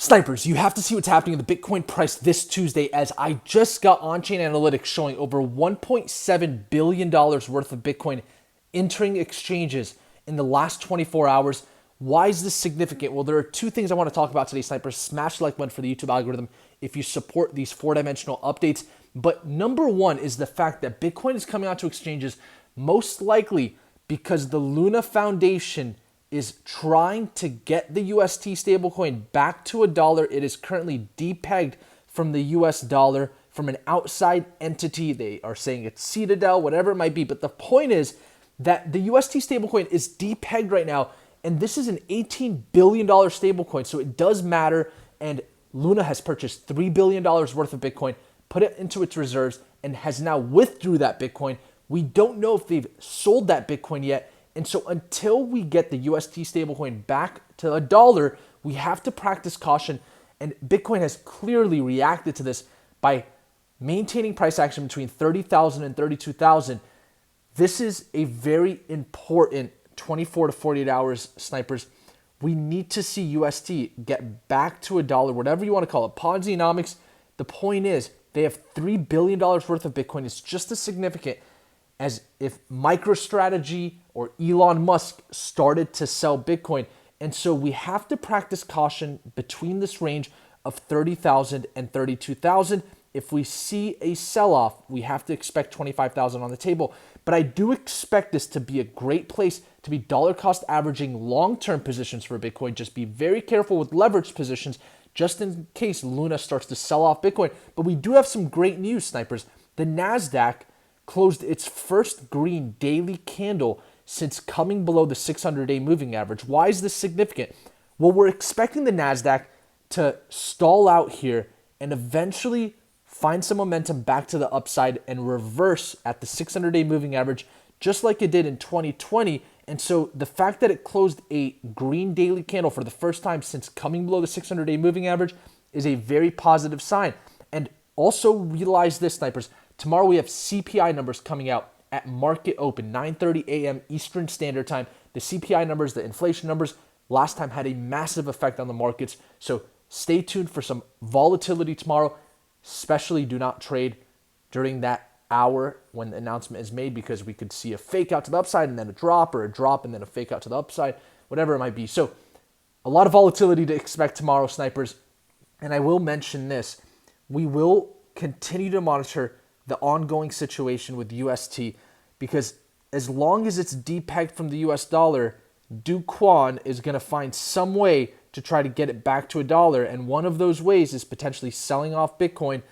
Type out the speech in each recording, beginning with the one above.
Snipers, you have to see what's happening in the Bitcoin price this Tuesday, as I just got on-chain analytics showing over $1.7 billion worth of Bitcoin entering exchanges in the last 24 hours. Why is this significant? Well, there are two things I want to talk about today, Snipers. Smash the like button for the YouTube algorithm if you support these four-dimensional updates. But number one is the fact that Bitcoin is coming onto exchanges most likely because the Luna Foundation is trying to get the UST stablecoin back to $1. It is currently depegged from the US dollar from an outside entity. They are saying it's Citadel, whatever it might be. But the point is that the UST stablecoin is depegged right now, and this is an $18 billion stablecoin, so it does matter. And Luna has purchased $3 billion worth of Bitcoin, put it into its reserves, and has now withdrew that Bitcoin. We don't know if they've sold that Bitcoin yet. And so until we get the UST stablecoin back to $1, we have to practice caution. And Bitcoin has clearly reacted to this by maintaining price action between 30,000 and 32,000. This is a very important 24 to 48 hours, Snipers. We need to see UST get back to $1, whatever you want to call it. Ponzi-nomics. The point is they have $3 billion worth of Bitcoin. It's just as significant as if MicroStrategy or Elon Musk started to sell Bitcoin. And so we have to practice caution between this range of 30,000 and 32,000. If we see a sell-off, we have to expect 25,000 on the table. But I do expect this to be a great place to be dollar cost averaging long-term positions for Bitcoin. Just be very careful with leveraged positions just in case Luna starts to sell off Bitcoin. But we do have some great news, Snipers. The NASDAQ closed its first green daily candle since coming below the 600-day moving average. Why is this significant? Well, we're expecting the NASDAQ to stall out here and eventually find some momentum back to the upside and reverse at the 600-day moving average, just like it did in 2020. And so the fact that it closed a green daily candle for the first time since coming below the 600-day moving average is a very positive sign. And also realize this, Snipers. Tomorrow we have CPI numbers coming out at market open, 9:30 a.m. Eastern Standard Time. The CPI numbers, the inflation numbers, last time had a massive effect on the markets. So stay tuned for some volatility tomorrow. Especially do not trade during that hour when the announcement is made, because we could see a fake out to the upside and then a drop, or a drop and then a fake out to the upside, whatever it might be. So a lot of volatility to expect tomorrow, Snipers. And I will mention this. We will continue to monitor the ongoing situation with UST, because as long as it's depegged from the US dollar, Do Kwon is going to find some way to try to get it back to $1. And one of those ways is potentially selling off Bitcoin,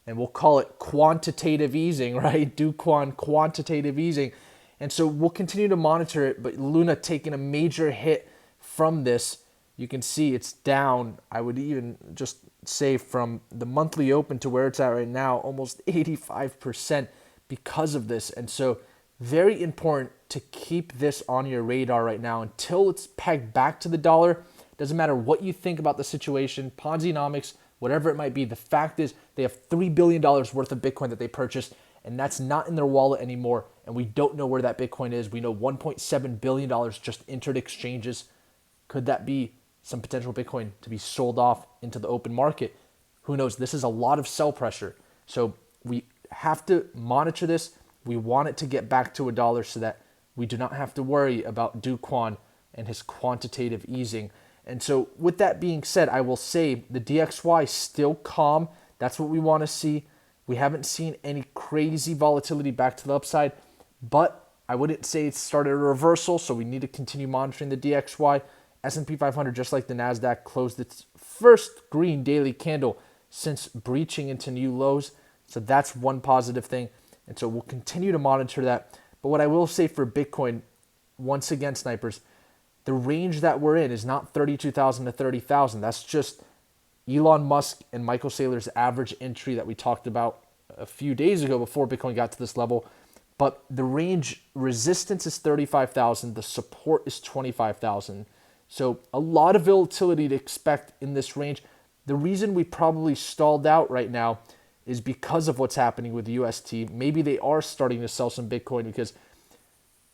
and we'll call it quantitative easing, right? Do Kwon, quantitative easing. And so we'll continue to monitor it, but Luna taking a major hit from this. You can see it's down, I would even just say from the monthly open to where it's at right now, almost 85% because of this. And so very important to keep this on your radar right now until it's pegged back to the dollar. Doesn't matter what you think about the situation, Ponzi-nomics, whatever it might be. The fact is they have $3 billion worth of Bitcoin that they purchased, and that's not in their wallet anymore. And we don't know where that Bitcoin is. We know $1.7 billion just entered exchanges. Could that be some potential Bitcoin to be sold off into the open market? Who knows? This is a lot of sell pressure. So we have to monitor this. We want it to get back to $1 so that we do not have to worry about Do Kwon and his quantitative easing. And so with that being said, I will say the DXY is still calm. That's what we want to see. We haven't seen any crazy volatility back to the upside, but I wouldn't say it's started a reversal, so we need to continue monitoring the DXY. S&P 500, just like the NASDAQ, closed its first green daily candle since breaching into new lows. So that's one positive thing. And so we'll continue to monitor that. But what I will say for Bitcoin, once again, Snipers, the range that we're in is not 32,000 to 30,000. That's just Elon Musk and Michael Saylor's average entry that we talked about a few days ago before Bitcoin got to this level. But the range resistance is 35,000. The support is 25,000. So a lot of volatility to expect in this range. The reason we probably stalled out right now is because of what's happening with UST. Maybe they are starting to sell some Bitcoin, because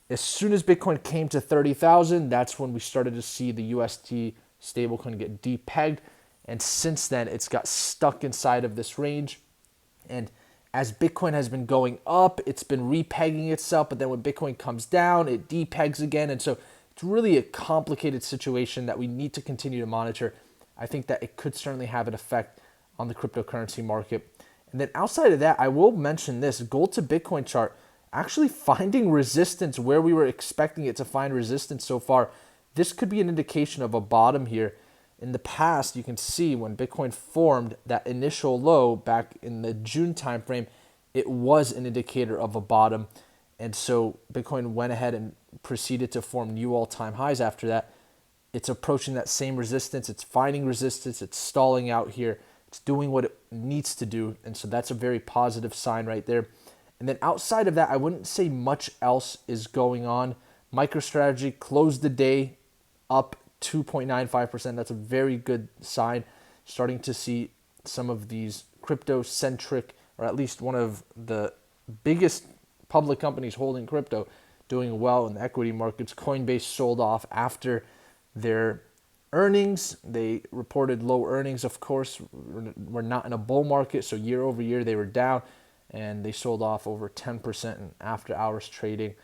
as soon as Bitcoin came to 30,000, that's when we started to see the UST stablecoin get depegged. And since then, it's got stuck inside of this range. And as Bitcoin has been going up, it's been repegging itself. But then when Bitcoin comes down, it depegs again. And so it's really a complicated situation that we need to continue to monitor. I think that it could certainly have an effect on the cryptocurrency market. And then outside of that, I will mention this gold to Bitcoin chart actually finding resistance where we were expecting it to find resistance so far. This could be an indication of a bottom here. In the past, you can see when Bitcoin formed that initial low back in the June timeframe, it was an indicator of a bottom. And so Bitcoin went ahead and proceeded to form new all-time highs after that. It's approaching that same resistance. It's finding resistance. It's stalling out here. It's doing what it needs to do. And so that's a very positive sign right there. And then outside of that, I wouldn't say much else is going on. MicroStrategy closed the day up 2.95%. That's a very good sign. Starting to see some of these crypto-centric, or at least one of the biggest public companies holding crypto, doing well in the equity markets. Coinbase sold off after their earnings. They reported low earnings, of course. We're not in a bull market, so year over year they were down, and they sold off over 10% in after-hours trading.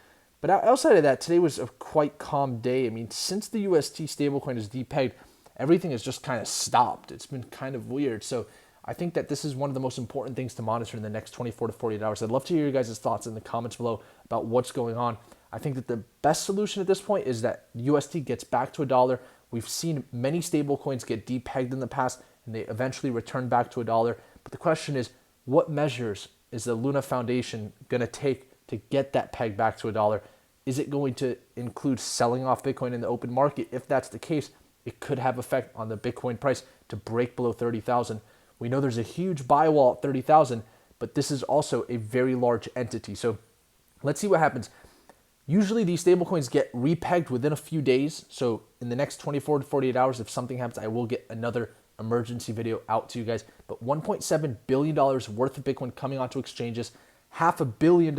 But outside of that, today was a quite calm day. I mean, since the UST stablecoin is depegged, everything has just kind of stopped. It's been kind of weird. So I think that this is one of the most important things to monitor in the next 24 to 48 hours. I'd love to hear your guys' thoughts in the comments below about what's going on. I think that the best solution at this point is that UST gets back to $1. We've seen many stablecoins get depegged in the past, and they eventually return back to $1. But the question is, what measures is the Luna Foundation going to take to get that peg back to $1? Is it going to include selling off Bitcoin in the open market? If that's the case, it could have effect on the Bitcoin price to break below 30,000. We know there's a huge buy wall at 30,000, but this is also a very large entity. So let's see what happens. Usually these stablecoins get repegged within a few days. So in the next 24 to 48 hours, if something happens, I will get another emergency video out to you guys. But $1.7 billion worth of Bitcoin coming onto exchanges, $500 million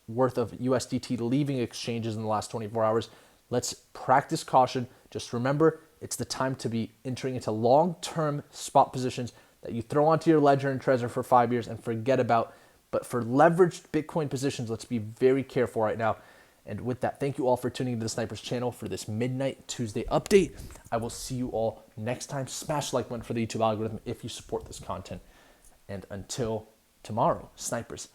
worth of USDT leaving exchanges in the last 24 hours. Let's practice caution. Just remember, it's the time to be entering into long-term spot positions that you throw onto your ledger and Trezor for 5 years and forget about. But for leveraged Bitcoin positions, let's be very careful right now. And with that, thank you all for tuning into the Snipers channel for this Midnight Tuesday update. I will see you all next time. Smash the like button for the YouTube algorithm if you support this content. And until tomorrow, Snipers,